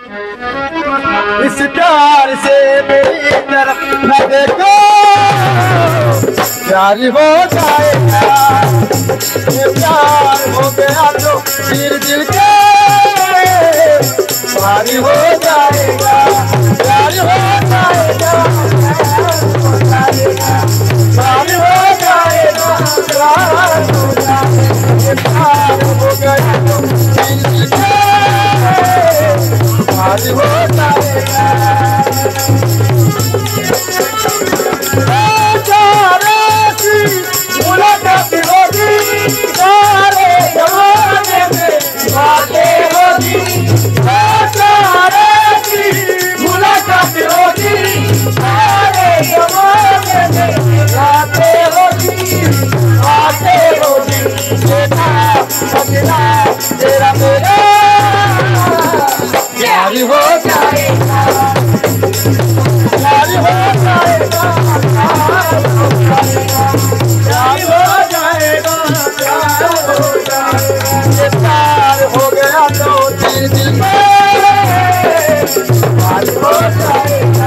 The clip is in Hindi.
इस प्यार से मेरी तरफ न देखो, प्यार हो जाएगा। ये प्यार हो गया तो फिर दिल के प्यार हो जाएगा, प्यार हो जाएगा, प्यार हो जाएगा, प्यार हो जाएगा। ये प्यार हो गया तो फिर दिल के प्यार हो जाएगा। मुलाकात होगी सारे जमाने में, बातें होगी सारे की मुलाकात होगी सारे जमाने में, बातें होगी बातें होगी। देखा सजना तेरा मेरा प्यार हो जाएगा, प्यार हो जाएगा, प्यार हो जाएगा, प्यार हो जाएगा, प्यार हो जाएगा। ये प्यार हो गया तो दिल में प्यार हो जाएगा।